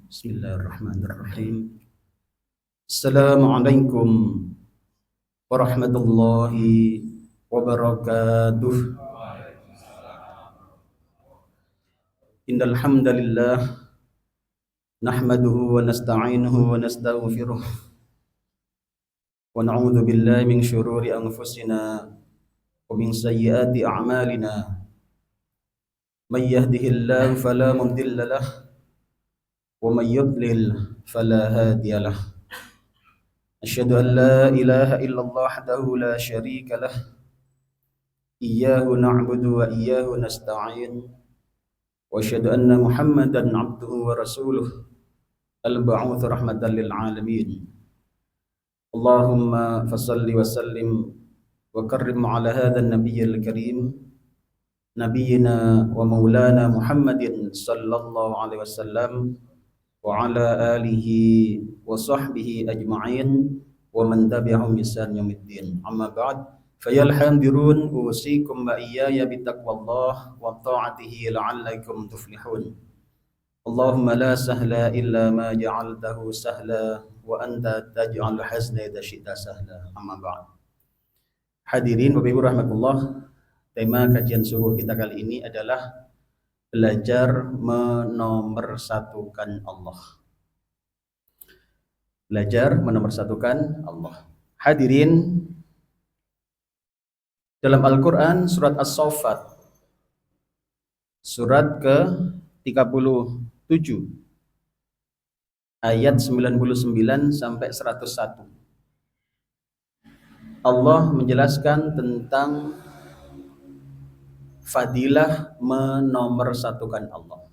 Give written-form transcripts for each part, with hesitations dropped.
Bismillahirrahmanirrahim. Assalamualaikum warahmatullahi wabarakatuh. Innal hamdalillah nahmaduhu wa nasta'inuhu wa nastaghfiruh wa na'udzu billahi min syururi anfusina wa min sayyiati a'malina. May yahdihillahu fala mudilla lahu wa may yudlil fala hadiya lahu. Asyhadu an la ilaha illallah wahdahu la syarika lah. Iyyahu na'budu wa iyyahu nasta'in. Wa asyhadu anna Muhammadan 'abduhu wa rasuluh al-ba'uts rahmatan lil alamin. Allahumma fashalli wa sallim wa karrim 'ala hadzal nabiyyil karim nabiyyina wa maulana Muhammadin sallallahu alaihi wasallam wa ala alihi wa sahbihi ajma'in wa man tabi'ahum bi ihsan yaumiddin. Amma ba'd, fayal hadirun usikum wa iyaya bittaqwallah wa ta'atihi la'allakum tuflihun. Allahumma la sahla illa ma ja'altahu sahla wa anta taj'al hazna idza syi'ta sahla. Amma ba'd. Hadirin Bapak Ibu rahmatullah, tema kajian subuh kita kali ini adalah belajar menomorsatukan Allah. Belajar menomorsatukan Allah. Hadirin, dalam Al-Quran surat As-Saffat surat ke-37 ayat 99 sampai 101 Allah menjelaskan tentang fadilah menomorsatukan Allah.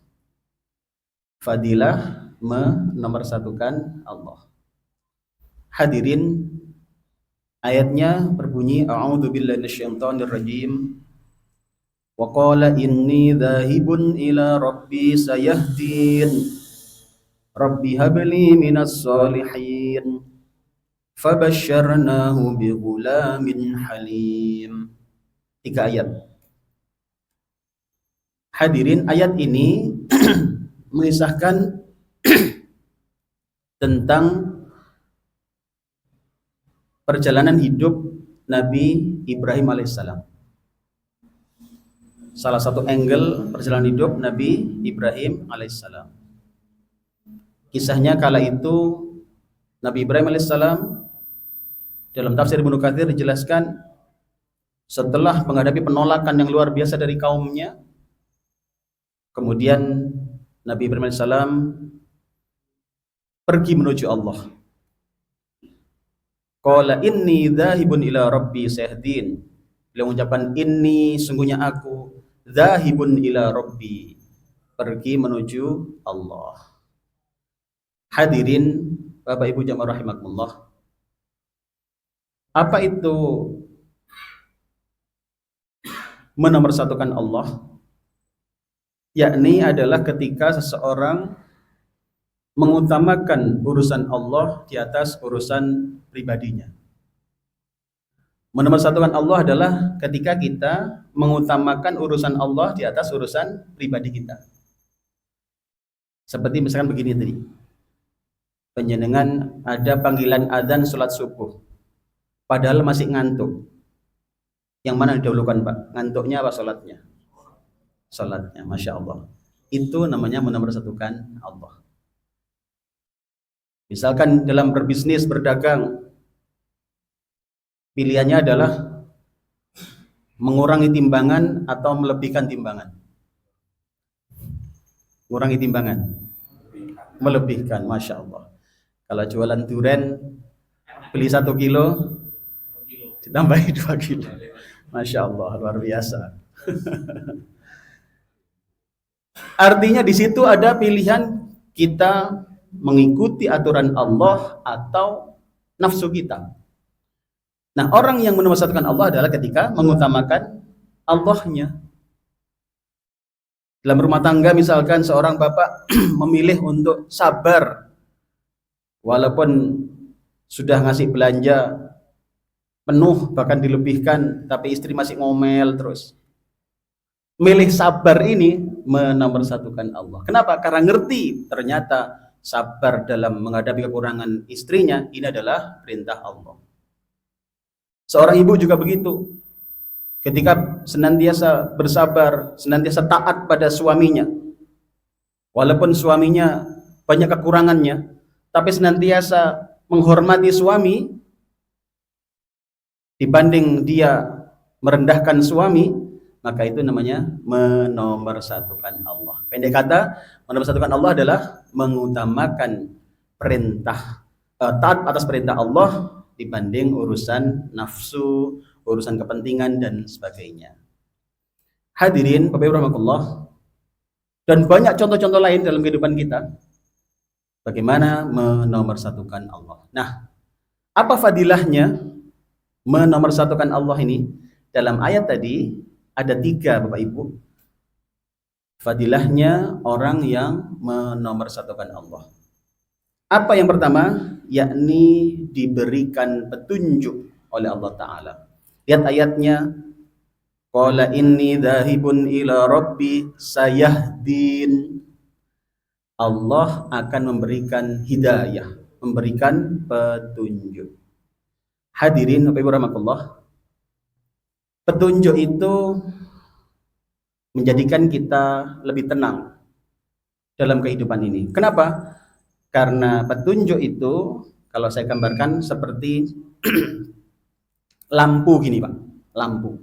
Fadilah menomorsatukan Allah. Hadirin, ayatnya berbunyi a'udzubillahi minasyaitonir rajim. Wa qala inni dzahibun ila rabbi sayahdin. Rabbi habli minas solihin. Fabasyarnahu bighulamin halim. 3 ayat. Hadirin, ayat ini mengisahkan tentang perjalanan hidup Nabi Ibrahim alaihissalam. Salah satu angle perjalanan hidup Nabi Ibrahim alaihissalam. Kisahnya kala itu Nabi Ibrahim alaihissalam dalam tafsir Ibnu Katsir dijelaskan setelah menghadapi penolakan yang luar biasa dari kaumnya, kemudian Nabi Ibrahim AS pergi menuju Allah. Qala inni dzahibun ila rabbi sayahdin. Beliau mengucapkan inni, sungguhnya aku, dzahibun ila rabbi, pergi menuju Allah. Hadirin Bapak Ibu jamaah rahimakumullah. Apa itu menomorsatukan Allah? Yakni adalah ketika seseorang mengutamakan urusan Allah di atas urusan pribadinya. Menomorsatukan Allah adalah ketika kita mengutamakan urusan Allah di atas urusan pribadi kita. Seperti misalkan begini tadi, panjenengan ada panggilan adzan sholat subuh, padahal masih ngantuk. Yang mana didahulukan Pak? Ngantuknya apa sholatnya? Salatnya, Masya Allah. Itu namanya menomorsatukan Allah. Misalkan dalam berbisnis, berdagang, pilihannya adalah mengurangi timbangan atau melebihkan timbangan. Mengurangi timbangan, melebihkan, Masya Allah. Kalau jualan durian, beli 1 kilo, ditambahi 2 kilo. Masya Allah, luar biasa. Artinya di situ ada pilihan kita mengikuti aturan Allah atau nafsu kita. Nah, orang yang menomorsatukan Allah adalah ketika mengutamakan Allahnya. Dalam rumah tangga misalkan seorang bapak memilih untuk sabar walaupun sudah ngasih belanja penuh bahkan dilebihkan, tapi istri masih ngomel terus. Milih sabar ini menomorsatukan Allah. Kenapa? Karena ngerti ternyata sabar dalam menghadapi kekurangan istrinya, ini adalah perintah Allah. Seorang ibu juga begitu. Ketika senantiasa bersabar, senantiasa taat pada suaminya, walaupun suaminya banyak kekurangannya, tapi senantiasa menghormati suami dibanding dia merendahkan suami, maka itu namanya menomorsatukan Allah. Pendek kata, menomorsatukan Allah adalah mengutamakan perintah, taat atas perintah Allah dibanding urusan nafsu, urusan kepentingan dan sebagainya. Hadirin Bapak Ibu rahimakumullah, dan banyak contoh-contoh lain dalam kehidupan kita bagaimana menomorsatukan Allah. Nah, apa fadilahnya menomorsatukan Allah ini? Dalam ayat tadi ada 3 Bapak Ibu. Fadilahnya orang yang menomorsatukan Allah. Apa yang pertama? Yakni diberikan petunjuk oleh Allah Ta'ala. Lihat ayatnya. Qala inni dhahibun ila rabbi sayahdin. Allah akan memberikan hidayah, memberikan petunjuk. Hadirin Bapak Ibu rahimakumullah, petunjuk itu menjadikan kita lebih tenang dalam kehidupan ini. Kenapa? Karena petunjuk itu, kalau saya gambarkan seperti lampu gini Pak, lampu.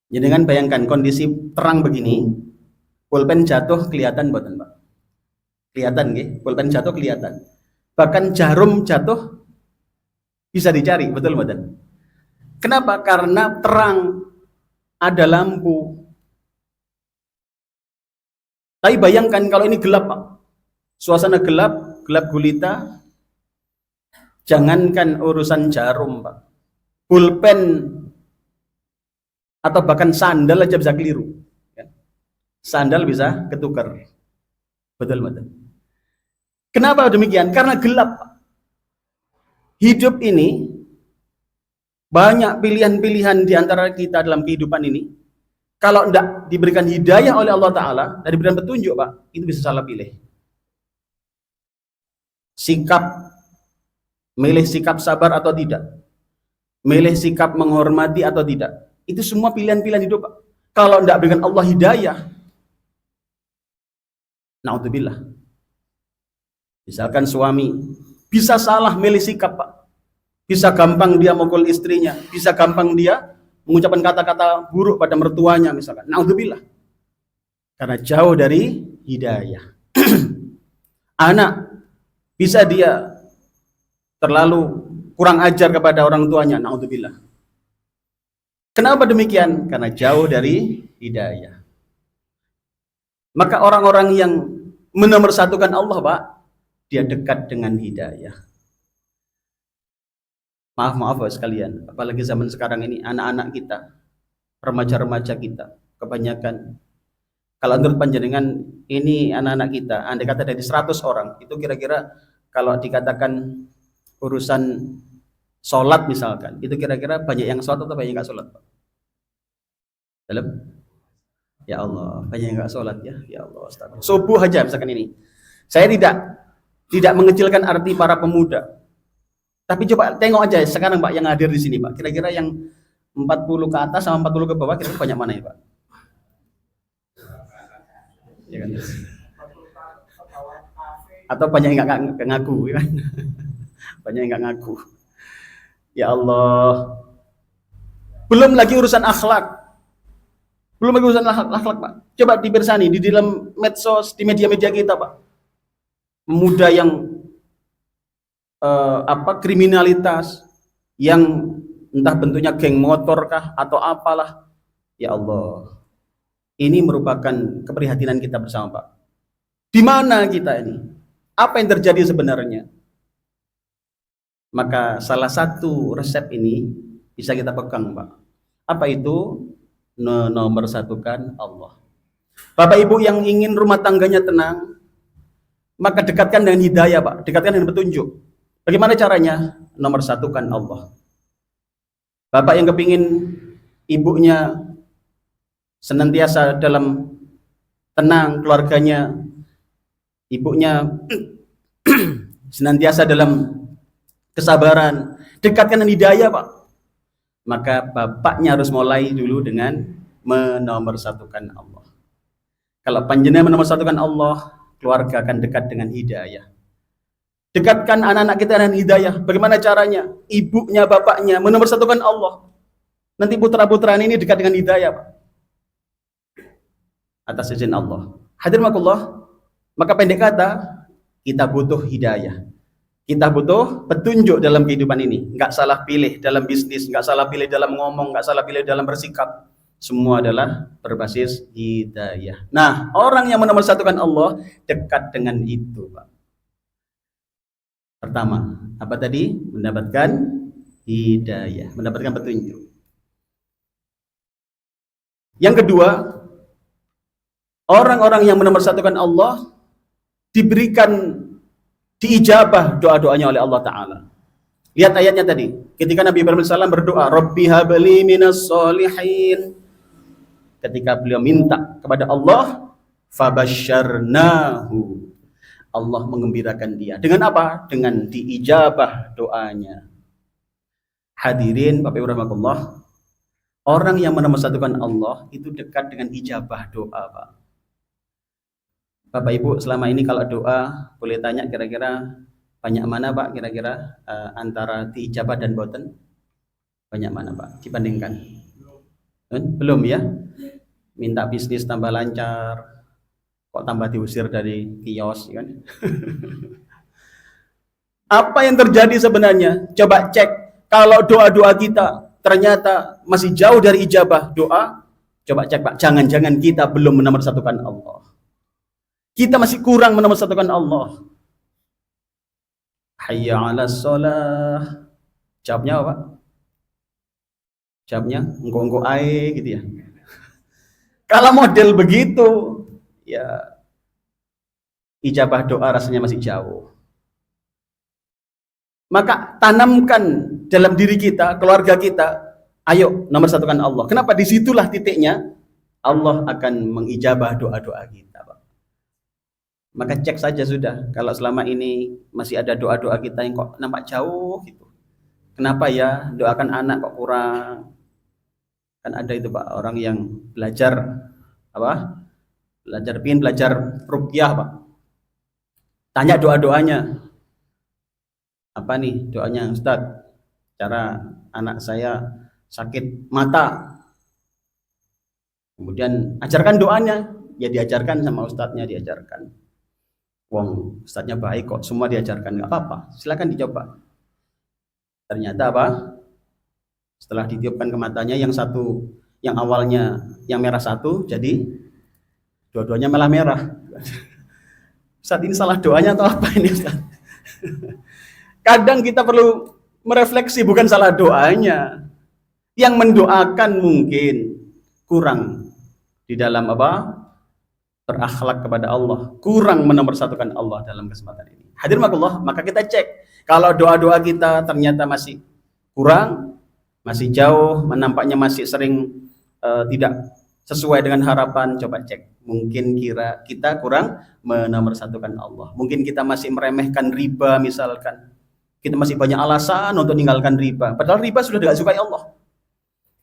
Jadi kan bayangkan kondisi terang begini, pulpen jatuh kelihatan buatan Pak? Kelihatan nggih, pulpen jatuh kelihatan. Bahkan jarum jatuh bisa dicari, betul buatan? Kenapa? Karena terang, ada lampu. Tapi bayangkan kalau ini gelap Pak, suasana gelap, gelap gulita, jangankan urusan jarum Pak, pulpen atau bahkan sandal aja bisa keliru. Sandal bisa ketukar. Betul betul. Kenapa demikian? Karena gelap. Hidup ini banyak pilihan-pilihan di antara kita dalam kehidupan ini. Kalau tidak diberikan hidayah oleh Allah Ta'ala dan diberikan petunjuk Pak, itu bisa salah pilih. Sikap, milih sikap sabar atau tidak, milih sikap menghormati atau tidak, itu semua pilihan-pilihan hidup Pak. Kalau tidak berikan Allah hidayah, na'udzubillah, misalkan suami bisa salah milih sikap Pak, bisa gampang dia mukul istrinya, bisa gampang dia mengucapkan kata-kata buruk pada mertuanya misalkan, na'udzubillah, karena jauh dari hidayah. Anak bisa dia terlalu kurang ajar kepada orang tuanya, na'udzubillah. Kenapa demikian? Karena jauh dari hidayah. Maka orang-orang yang menomorsatukan Allah Pak, dia dekat dengan hidayah. Maaf Pak sekalian, apalagi zaman sekarang ini anak-anak kita, remaja-remaja kita, kebanyakan, kalau menurut panjenengan ini anak-anak kita, andai kata dari 100 orang, itu kira-kira kalau dikatakan urusan sholat misalkan, itu kira-kira banyak yang sholat atau banyak yang nggak sholat Pak? Dalam? Ya Allah, banyak yang nggak sholat ya. Ya Allah, astagfirullah. Subuh aja misalkan ini. Saya tidak mengecilkan arti para pemuda. Tapi coba tengok aja sekarang Pak yang hadir di sini Pak. Kira-kira yang 40 ke atas sama 40 ke bawah kira-kira banyak mana ya Pak? Ya kan? Atau banyak yang nggak ngaku ya kan? Banyak yang nggak ngaku. Ya Allah. Belum lagi urusan akhlak. Belum lagi urusan akhlak Pak. Coba dibersani di dalam medsos, di media-media kita Pak. Pemuda yang kriminalitas, yang entah bentuknya geng motor kah atau apalah. Ya Allah. Ini merupakan keprihatinan kita bersama Pak. Di mana kita ini? Apa yang terjadi sebenarnya? Maka salah satu resep ini bisa kita pegang Pak. Apa itu? Menomorsatukan Allah. Bapak Ibu yang ingin rumah tangganya tenang, maka dekatkan dengan hidayah Pak, dekatkan dengan petunjuk. Bagaimana caranya? Nomorsatukan Allah. Bapak yang kepingin ibunya senantiasa dalam tenang, keluarganya ibunya senantiasa dalam kesabaran, dekatkan dengan hidayah Pak. Maka bapaknya harus mulai dulu dengan menomorsatukan Allah. Kalau panjenengan menomorsatukan Allah, keluarga akan dekat dengan hidayah. Dekatkan anak-anak kita dengan hidayah. Bagaimana caranya? Ibunya, bapaknya menomorsatukan Allah. Nanti putra-putra ini dekat dengan hidayah Pak. Atas izin Allah. Hadirin makullah, maka pendek kata, kita butuh hidayah. Kita butuh petunjuk dalam kehidupan ini. Nggak salah pilih dalam bisnis, nggak salah pilih dalam ngomong, nggak salah pilih dalam bersikap. Semua adalah berbasis hidayah. Nah, orang yang menomorsatukan Allah dekat dengan itu, Pak. Pertama, apa tadi? Mendapatkan hidayah, mendapatkan petunjuk. Yang kedua, orang-orang yang menomorsatukan Allah diberikan diijabah doa-doanya oleh Allah Ta'ala. Lihat ayatnya tadi. Ketika Nabi Ibrahim AS berdoa, Rabbi habli minas solihin. Ketika beliau minta kepada Allah, fabasyarnahu. Allah mengembirakan dia. Dengan apa? Dengan diijabah doanya. Hadirin, Bapak Ibu rahmatullah, orang yang menomorsatukan Allah itu dekat dengan ijabah doa, Pak. Bapak Ibu selama ini kalau doa boleh tanya kira-kira banyak mana Pak kira-kira antara diijabah dan boten? Banyak mana Pak dibandingkan? Belum ya? Minta bisnis tambah lancar, kok tambah diusir dari kios kan? Apa yang terjadi sebenarnya? Coba cek, kalau doa-doa kita ternyata masih jauh dari ijabah doa, coba cek Pak, jangan-jangan kita belum menomorsatukan Allah. Kita masih kurang menomorsatukan Allah. Hayya 'alas shalah. Jawabnya apa? Jawabnya engko-engko ae gitu ya. Kalau model begitu, ya ijabah doa rasanya masih jauh. Maka tanamkan dalam diri kita, keluarga kita, ayo nomorsatukan Allah. Kenapa? Disitulah titiknya Allah akan mengijabah doa-doa kita. Maka cek saja sudah, kalau selama ini masih ada doa-doa kita yang kok nampak jauh gitu. Kenapa ya doakan anak kok kurang? Kan ada itu Pak, orang yang belajar apa? Belajar ruqyah Pak. Tanya doa-doanya. Apa nih doanya Ustadz? Cara anak saya sakit mata. Kemudian ajarkan doanya, ya diajarkan sama ustadznya, diajarkan. Wong ustadznya baik kok, semua diajarkan, nggak apa-apa, silakan dicoba. Ternyata apa? Setelah ditiupkan ke matanya, yang satu, yang awalnya yang merah satu, jadi dua-duanya malah merah. Ustadz ini salah doanya atau apa ini Ustadz? Kadang kita perlu merefleksi, bukan salah doanya, yang mendoakan mungkin kurang di dalam apa? Berakhlak kepada Allah, kurang menomorsatukan Allah dalam kesempatan ini. Hadirin makullah, maka kita cek kalau doa-doa kita ternyata masih kurang, masih jauh, menampaknya masih sering tidak sesuai dengan harapan, coba cek. Mungkin kira kita kurang menomorsatukan Allah. Mungkin kita masih meremehkan riba misalkan. Kita masih banyak alasan untuk meninggalkan riba. Padahal riba sudah tidak sukai Allah.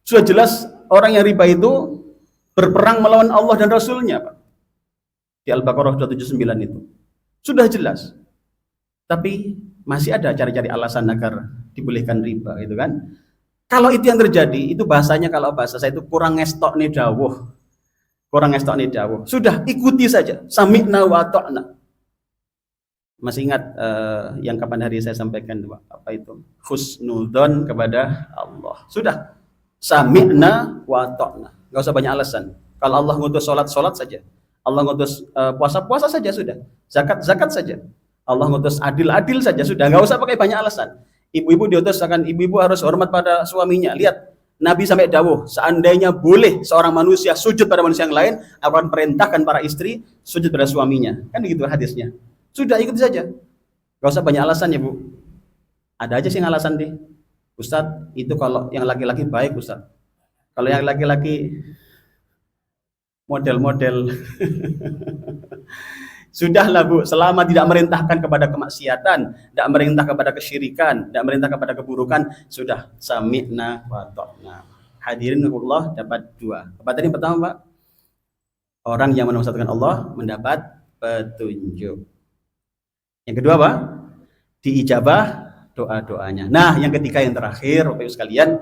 Sudah jelas orang yang riba itu berperang melawan Allah dan Rasulnya, Pak. Di Al-Baqarah 279 itu sudah jelas, tapi masih ada cari-cari alasan agar dibolehkan riba, gitu kan? Kalau itu yang terjadi, itu bahasanya, kalau bahasa saya itu kurang ngestok nih dawuh, sudah ikuti saja, sami'na wa ta'na. Masih ingat yang kapan hari saya sampaikan apa itu? Husnudzon kepada Allah. Sudah sami'na wa ta'na, nggak usah banyak alasan. Kalau Allah ngutus sholat saja, Allah ngutus puasa saja sudah, zakat saja, Allah ngutus adil saja sudah, nggak usah pakai banyak alasan. Ibu-ibu diutus akan ibu-ibu harus hormat pada suaminya. Lihat Nabi sampai dawuh, seandainya boleh seorang manusia sujud pada manusia yang lain, akan perintahkan para istri sujud pada suaminya, kan begitu hadisnya. Sudah ikuti saja, nggak usah banyak alasan ya Bu. Ada aja sih yang alasan deh, Ustadz itu kalau yang laki-laki baik Ustadz, kalau yang laki-laki model-model Sudahlah Bu, selama tidak merintahkan kepada kemaksiatan, tidak merintah kepada kesyirikan, tidak merintah kepada keburukan, sudah sami'na wa ta'na. Hadirin Allah dapat 2. Apa tadi pertama Pak? Orang yang menomor-satukan Allah mendapat petunjuk. Yang kedua Pak? Diijabah doa-doanya. Nah, yang ketiga yang terakhir Bapak Ibu sekalian,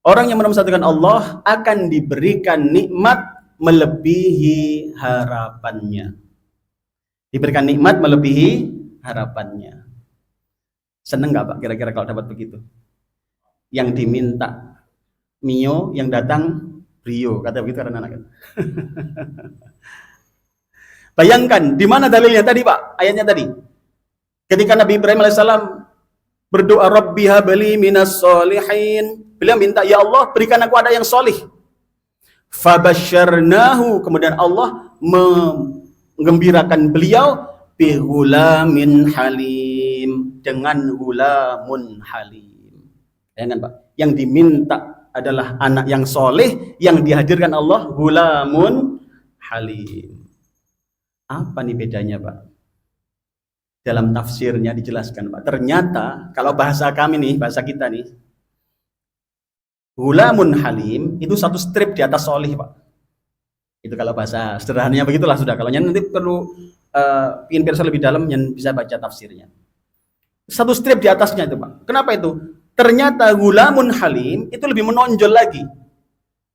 orang yang menomor-satukan Allah akan diberikan nikmat melebihi harapannya. Diberikan nikmat melebihi harapannya. Seneng nggak Pak kira-kira kalau dapat begitu? Yang diminta Mio, yang datang Brio, kata begitu karena anak. Bayangkan, di mana dalilnya tadi Pak? Ayatnya tadi. Ketika Nabi Ibrahim alaihissalam berdoa Rabbi habli minas solihin, beliau minta, ya Allah berikan aku ada yang solih. Fabasyarnahu, kemudian Allah menggembirakan beliau bihulamin halim, dengan hulamun halim. Bayangkan Pak, yang diminta adalah anak yang soleh, yang dihadirkan Allah hulamun halim. Apa nih bedanya Pak? Dalam tafsirnya dijelaskan Pak, ternyata kalau bahasa kami nih, bahasa kita nih, hulamun halim itu satu strip di atas solih Pak. Itu kalau bahasa sederhananya begitulah sudah. Kalau nanti perlu ingin perso lebih dalam, yang bisa baca tafsirnya. Satu strip di atasnya itu Pak. Kenapa itu? Ternyata hulamun halim itu lebih menonjol lagi.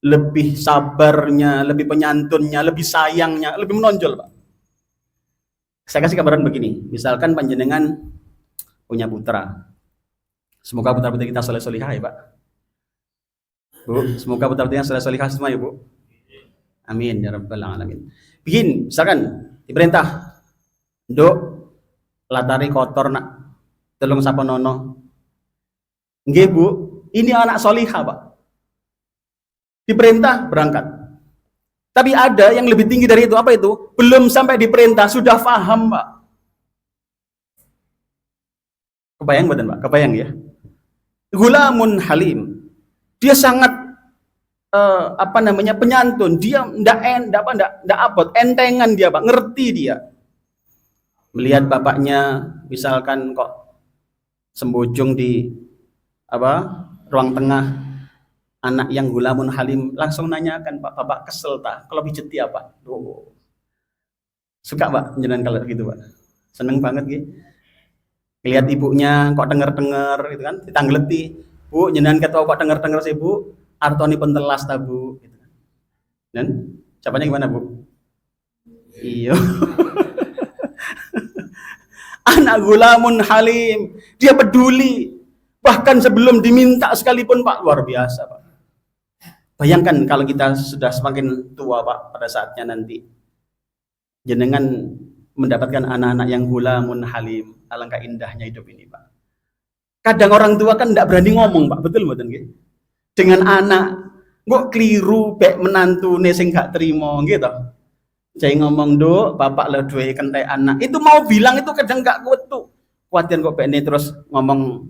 Lebih sabarnya, lebih penyantunnya, lebih sayangnya, lebih menonjol Pak. Saya kasih gambaran begini, misalkan panjenengan punya putra. Semoga putra-putri kita soleh-solihah ya Pak. Bu, semoga putra-putrinya soleh-solihah semua ya Bu. Amin ya rabbal alamin. Begini, misalkan diperintah, "Nduk, latari kotor nak, tolong sapa nono." Nggih Bu, ini anak solihah Pak. Diperintah berangkat. Tapi ada yang lebih tinggi dari itu, apa itu? Belum sampai diperintah sudah paham Pak. Kebayang badan Pak? Kebayang ya? Gulamun halim. Dia sangat penyantun. Dia ndak abot, entengan dia Pak, ngerti dia. Melihat bapaknya misalkan kok sembojong di ruang tengah, anak yang gulamun halim langsung nanyakan, Pak, bapak kesel tak? Kalau pijeti apa? Oh. Suka Pak jenengan kalau gitu Pak? Seneng banget gitu. Lihat ibunya kok denger-denger gitu kan, ditanggleti. Bu, jenengan ketua kok denger-denger sih Bu? Artoni pentelas ta Bu? Gitu kan. Dan jawabannya gimana Bu? Iya. Anak gulamun halim, dia peduli. Bahkan sebelum diminta sekalipun Pak, luar biasa Pak. Bayangkan kalau kita sudah semakin tua Pak, pada saatnya nanti jenengan mendapatkan anak-anak yang gulamun halim, alangkah indahnya hidup ini Pak. Kadang orang tua kan tidak berani ngomong Pak, betul mboten nggih? Dengan anak, kok keliru bek menantune sing gak trimo gitu. Jadi ngomong, "Nduk, bapak lho duwe kentek anak." Itu mau bilang itu kadang gak kuwetu. Kuatir kok bek terus ngomong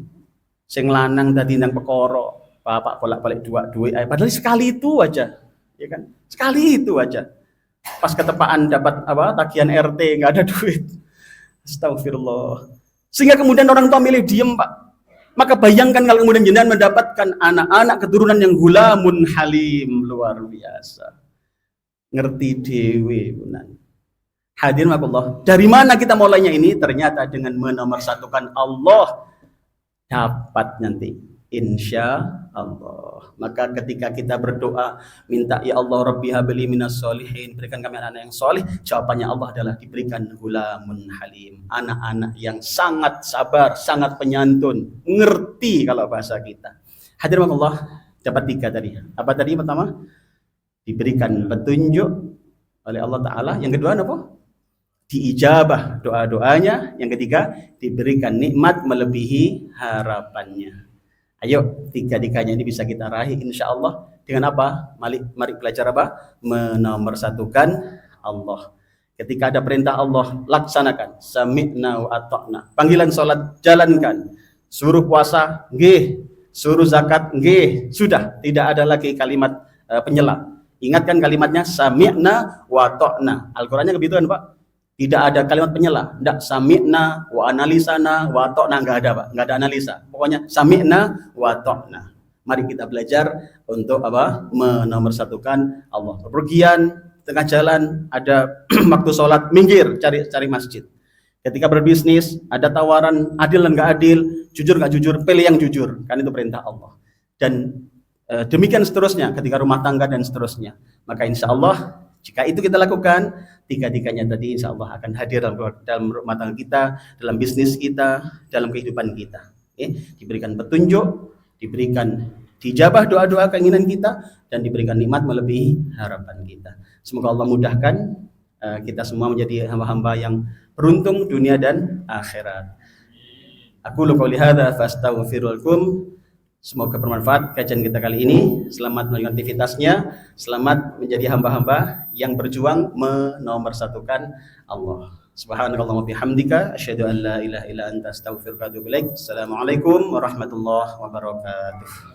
sing lanang dadi nang pekoro. Bapak bolak-balik duit, padahal sekali itu aja, ya kan? Sekali itu aja. Pas ketepaan dapat tagihan RT nggak ada duit. Astagfirullah. Sehingga kemudian orang tua milih diem Pak. Maka bayangkan kalau kemudian jenengan mendapatkan anak-anak keturunan yang gulamun halim, luar biasa. Ngerti dewe punan. Hadirin Allah. Dari mana kita mulainya ini? Ternyata dengan menomorsatukan Allah dapat nanti. Insya Allah. Maka ketika kita berdoa, minta ya Allah Rabbi habli minas solihin, berikan kami anak-anak yang soleh, jawabannya Allah adalah diberikan gulamun halim, anak-anak yang sangat sabar, sangat penyantun, ngerti kalau bahasa kita. Hadirin Allah, dapat 3 tadi. Apa tadi pertama? Diberikan petunjuk oleh Allah Ta'ala. Yang kedua apa? Diijabah doa-doanya. Yang ketiga, diberikan nikmat melebihi harapannya. Ayo, 3-tiganya ini bisa kita raih insya Allah. Dengan apa? Mari belajar apa? Menomorsatukan Allah. Ketika ada perintah Allah, laksanakan. Sami'na wa ata'na. Panggilan sholat, jalankan. Suruh puasa, nggih. Suruh zakat, nggih. Sudah, tidak ada lagi kalimat penyela. Ingatkan kalimatnya, sami'na wa ata'na. Al-Qurannya kebituan Pak. Tidak ada kalimat penyela, tidak sami'na wa analisana wa ta'na, enggak ada Pak, enggak ada analisa. Pokoknya sami'na wa ta'na. Mari kita belajar untuk apa? Menomorsatukan Allah. Bepergian tengah jalan ada waktu sholat, minggir cari masjid. Ketika berbisnis ada tawaran adil dan enggak adil, jujur enggak jujur, pilih yang jujur, kan itu perintah Allah. Dan demikian seterusnya ketika rumah tangga dan seterusnya. Maka insya Allah jika itu kita lakukan, tiga-tiganya tadi insya Allah akan hadir dalam rumah tangga kita, dalam bisnis kita, dalam kehidupan kita. Diberikan petunjuk, diberikan dijabah doa-doa keinginan kita, dan diberikan nikmat melebihi harapan kita. Semoga Allah mudahkan kita semua menjadi hamba-hamba yang beruntung dunia dan akhirat. Aku qouli hadza fastaghfirullakum. Semoga bermanfaat kajian kita kali ini. Selamat melanjutkan aktivitasnya. Selamat menjadi hamba-hamba yang berjuang menomorsatukan Allah. Subhanakallahumma bihamdika asyhadu an la ilaha illa anta astaghfiruka wa atubu ilaik. Assalamualaikum warahmatullahi wabarakatuh.